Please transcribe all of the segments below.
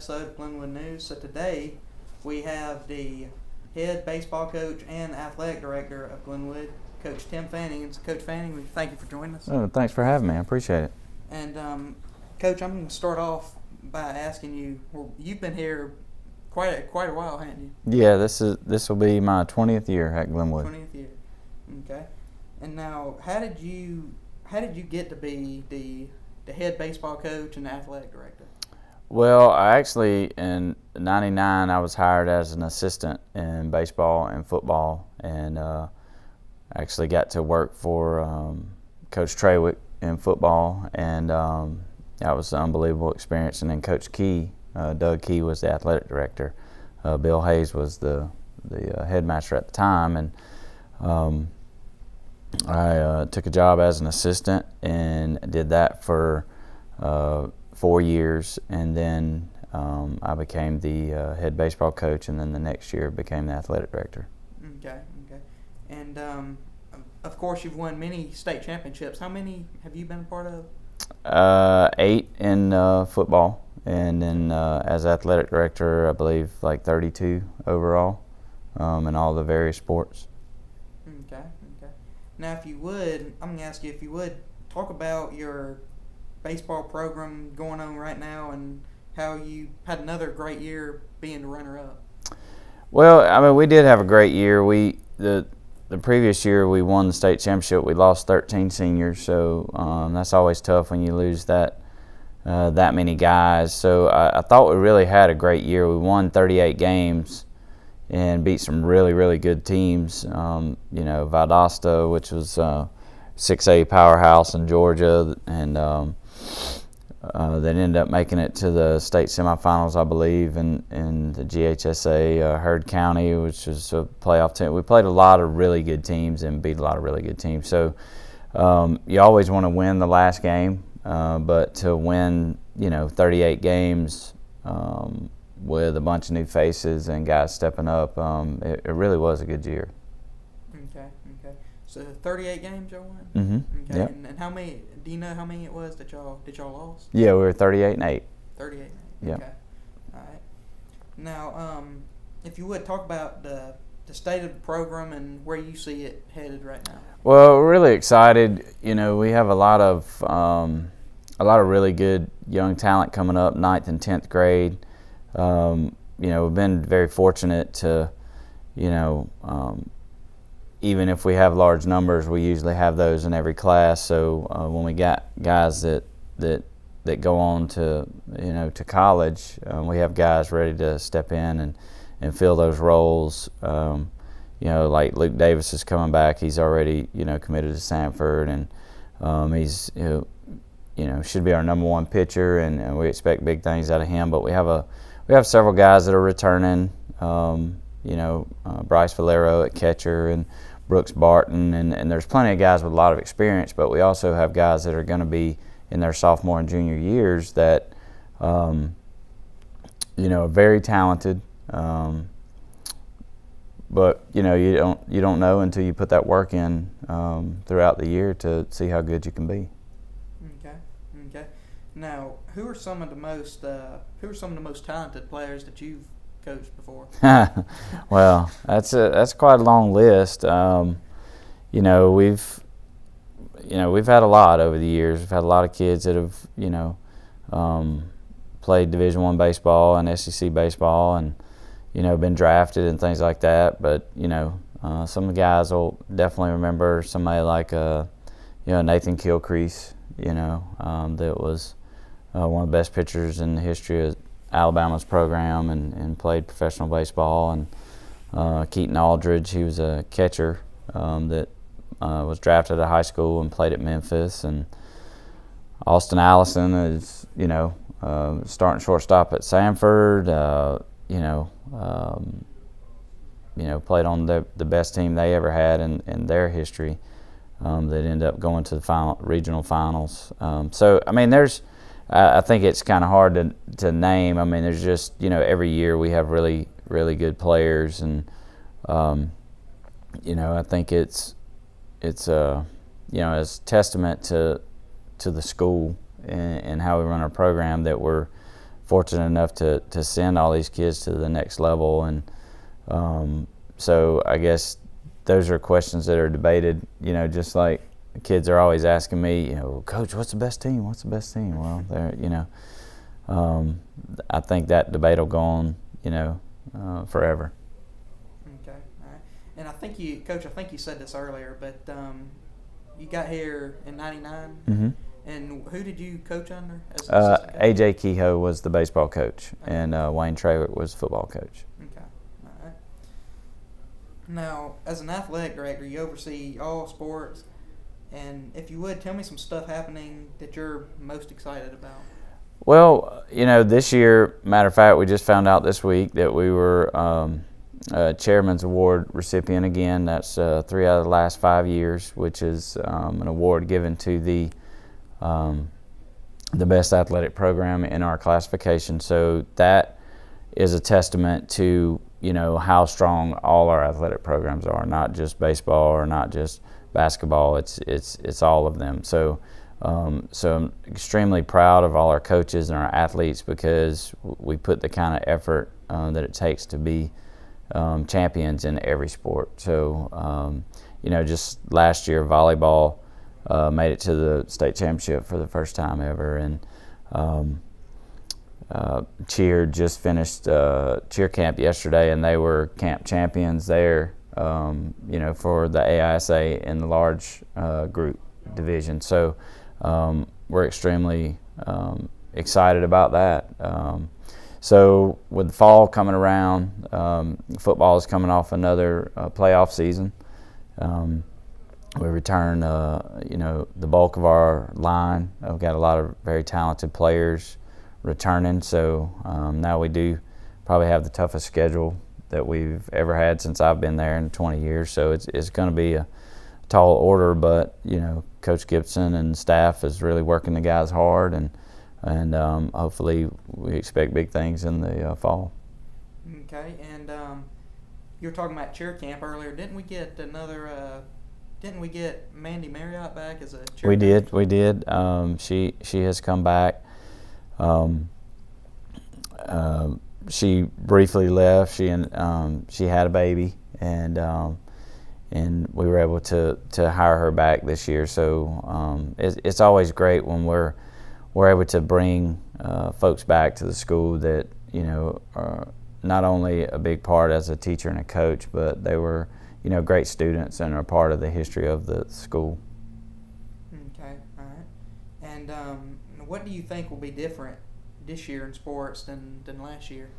episode of Glenwood News. So today we have the head baseball coach and athletic director of Glenwood, Coach Tim Fanning. And so Coach Fanning, we thank you for joining us. Oh, thanks for having me. I appreciate it. And Coach, I'm going to start off by asking you. Well, you've been here quite a while, haven't you? Yeah, this will be my 20th year at Glenwood. 20th year. Okay. And now, how did you get to be the head baseball coach and the athletic director? Well, I actually, in '99, I was hired as an assistant in baseball and football, and actually got to work for Coach Trawick in football, and that was an unbelievable experience. And then Coach Key, Doug Key, was the athletic director. Bill Hayes was the headmaster at the time, and I took a job as an assistant and did that for 4 years, and then I became the head baseball coach, and then the next year became the athletic director. Okay. And of course, you've won many state championships. How many have you been a part of? 8 in football, and then as athletic director, I believe like 32 overall in all the various sports. Okay. Now, if you would, I'm going to ask you if you would talk about your baseball program going on right now and how you had another great year being the runner-up. Well, I mean, we did have a great year. The previous year we won the state championship. We lost 13 seniors, so that's always tough when you lose that many guys. So I thought we really had a great year. We won 38 games and beat some really, really good teams. Valdosta, which was 6A powerhouse in Georgia, and they ended up making it to the state semifinals, I believe, in the GHSA. Heard County, which was a playoff team. We played a lot of really good teams and beat a lot of really good teams. So you always want to win the last game, but to win 38 games with a bunch of new faces and guys stepping up, it really was a good year. Okay. So 38 games y'all won? Mm-hmm. Okay. Yep. And how many, do you know how many it was that y'all lost? Yeah, we were 38-8. 38. Yep. Okay. All right. Now, if you would talk about the state of the program and where you see it headed right now. Well, we're really excited. We have a lot of really good young talent coming up, 9th and 10th grade. We've been very fortunate to, even if we have large numbers, we usually have those in every class. So when we got guys that go on to to college, we have guys ready to step in and fill those roles. Like Luke Davis is coming back. He's already committed to Sanford, and he's should be our number one pitcher, and we expect big things out of him. But we have several guys that are returning. Bryce Valero at catcher, and Brooks Barton, and there's plenty of guys with a lot of experience, but we also have guys that are going to be in their sophomore and junior years that are very talented, but you don't know until you put that work in throughout the year to see how good you can be. Okay. Now, who are some of the most talented players that you've coached before? Well, that's quite a long list. We've had a lot over the years. We've had a lot of kids that have played Division I baseball and SEC baseball, and been drafted and things like that. But some of the guys will definitely remember somebody like Nathan Kilcrease. That was one of the best pitchers in the history of Alabama's program, and played professional baseball. And Keaton Aldridge, he was a catcher that was drafted at high school and played at Memphis. And Austin Allison is starting shortstop at Sanford. Played on the best team they ever had in their history. That ended up going to the regional finals. So I mean, I think it's kind of hard to name. I mean, there's just every year we have really, really good players, and I think it's it's testament to the school and how we run our program that we're fortunate enough to send all these kids to the next level. And so I guess those are questions that are debated, just like the kids are always asking me, Coach, what's the best team? What's the best team? Well, I think that debate will go on, forever. Okay, all right. And Coach, I think you said this earlier, but you got here in '99. Mm-hmm. And who did you coach under? As assistant coach? A.J. Kehoe was the baseball coach, and Wayne Trawick was football coach. Okay, all right. Now, as an athletic director, you oversee all sports. And if you would, tell me some stuff happening that you're most excited about. Well, this year, matter of fact, we just found out this week that we were a Chairman's Award recipient again. That's 3 out of the last 5 years, which is an award given to the best athletic program in our classification. So that is a testament to how strong all our athletic programs are, not just baseball or not just basketball. It's all of them. So I'm extremely proud of all our coaches and our athletes, because we put the kind of effort that it takes to be champions in every sport. So just last year, volleyball made it to the state championship for the first time ever, and cheer just finished cheer camp yesterday, and they were camp champions there, for the AISA in the large group division. So we're extremely excited about that. So with the fall coming around, football is coming off another playoff season. We return, the bulk of our line. We've got a lot of very talented players returning. So now we do probably have the toughest schedule that we've ever had since I've been there in 20 years. So it's going to be a tall order, but Coach Gibson and staff is really working the guys hard, and hopefully we expect big things in the fall. Okay, and you were talking about cheer camp earlier. Didn't we get Mandy Marriott back as a cheer? We did. She has come back. She briefly left. She had a baby, and we were able to hire her back this year. So it's always great when we're able to bring folks back to the school that are not only a big part as a teacher and a coach, but they were great students and are part of the history of the school. Okay, all right. And what do you think will be different this year in sports than last year?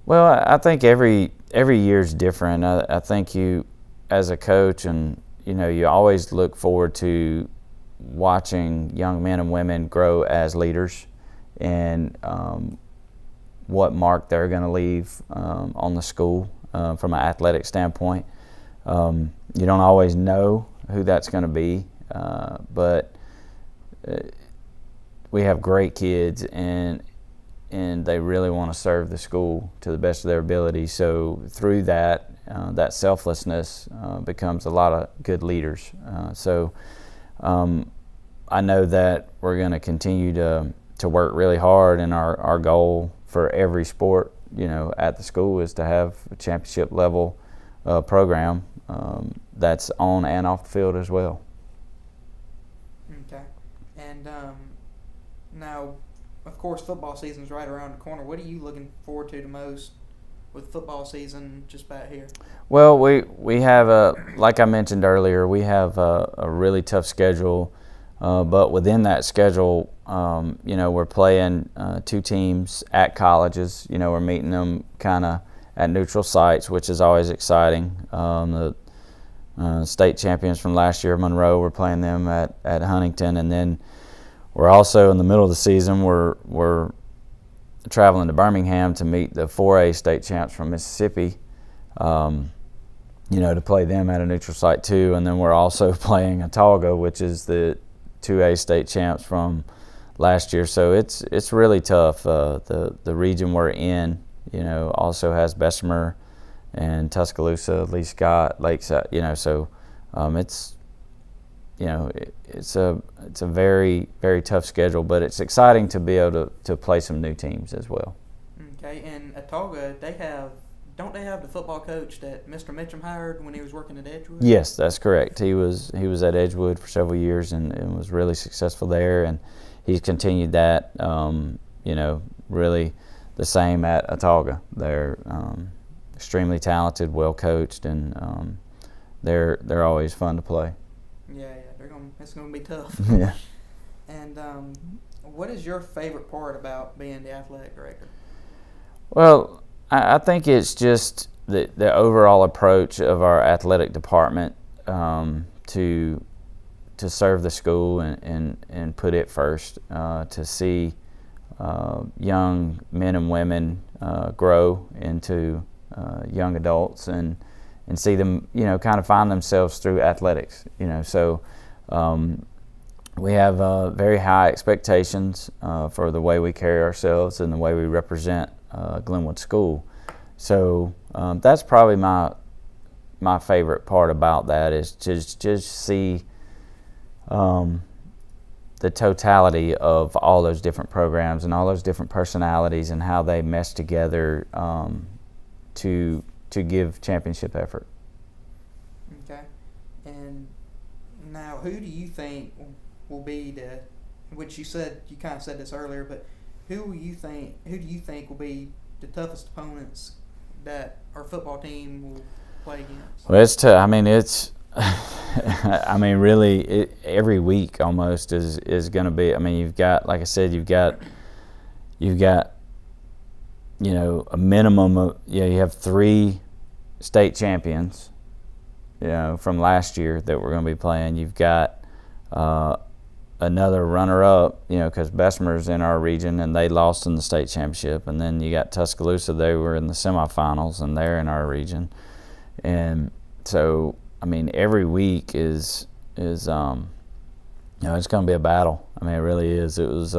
Well, I think every year is different. I think you, as a coach, and you always look forward to watching young men and women grow as leaders, and what mark they're going to leave on the school from an athletic standpoint. You don't always know who that's going to be, but we have great kids, and they really want to serve the school to the best of their ability. So through that, that selflessness becomes a lot of good leaders. So I know that we're going to continue to work really hard, and our goal for every sport, at the school is to have a championship level program that's on and off the field as well. Okay. And now, of course, football season's right around the corner. What are you looking forward to the most with football season just about here? Well, we have like I mentioned earlier, we have a really tough schedule, but within that schedule, we're playing 2 teams at colleges. We're meeting them kind of at neutral sites, which is always exciting. The state champions from last year, Monroe, we're playing them at Huntington, and then we're also in the middle of the season. We're traveling to Birmingham to meet the 4A state champs from Mississippi. To play them at a neutral site too, and then we're also playing Autauga, which is the 2A state champs from last year. So it's really tough. The region we're in, also has Bessemer and Tuscaloosa, Lee Scott, Lakeside. So it's a very, very tough schedule, but it's exciting to be able to play some new teams as well. Okay, and Autauga, don't they have the football coach that Mr. Mitchum hired when he was working at Edgewood? Yes, that's correct. He was at Edgewood for several years and was really successful there, and he's continued that. Really the same at Autauga. They're extremely talented, well coached, and they're always fun to play. Yeah, it's gonna be tough. Yeah. And what is your favorite part about being the athletic director? Well, I think it's just the overall approach of our athletic department to serve the school and put it first, to see young men and women grow into young adults and see them, kind of find themselves through athletics. So we have very high expectations for the way we carry ourselves and the way we represent Glenwood School. So that's probably my favorite part about that, is to just see the totality of all those different programs and all those different personalities and how they mesh together to give championship effort. Okay. And now, who do you think will be which you kind of said this earlier, but who do you think will be the toughest opponents that our football team will play against? Well, it's tough. I mean, really, every week almost is going to be. I mean, you've got, like I said, you've got a minimum of, you have 3 state champions, from last year that we're going to be playing. You've got another runner-up, because Bessemer's in our region and they lost in the state championship, and then you got Tuscaloosa. They were in the semifinals and they're in our region, and so I mean every week is it's going to be a battle. I mean, it really is. It was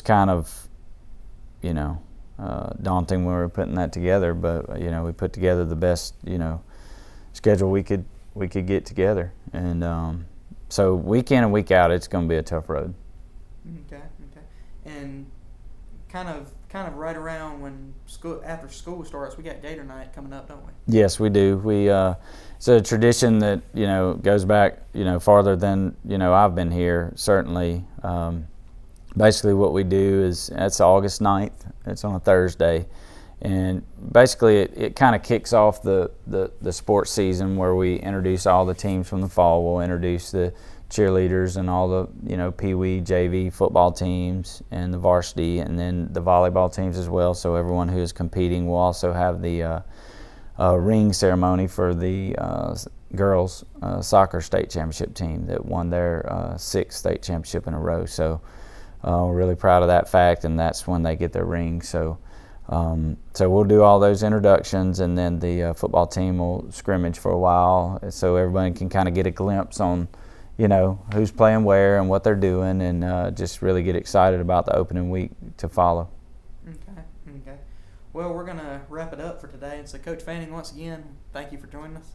kind of daunting when we were putting that together, but we put together the best schedule we could get together, and so week in and week out, it's going to be a tough road. Okay. And kind of right around when after school starts, we got Gator Night coming up, don't we? Yes, we do. It's a tradition that goes back farther than I've been here. Certainly, basically what we do is, that's August 9th. It's on a Thursday. And basically, it kind of kicks off the sports season, where we introduce all the teams from the fall. We'll introduce the cheerleaders and all the Pee-wee, JV football teams and the varsity, and then the volleyball teams as well. So everyone who is competing will also have the ring ceremony for the girls soccer state championship team that won their 6th state championship in a row. So we're really proud of that fact, and that's when they get their ring. So we'll do all those introductions, and then the football team will scrimmage for a while, so everybody can kind of get a glimpse on, who's playing where and what they're doing, and just really get excited about the opening week to follow. Okay. Well, we're going to wrap it up for today. And so, Coach Fanning, once again, thank you for joining us.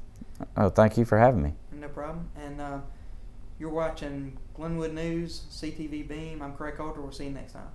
Oh, thank you for having me. No problem. And you're watching Glenwood News, CTV Beam. I'm Craig Coulter. We'll see you next time.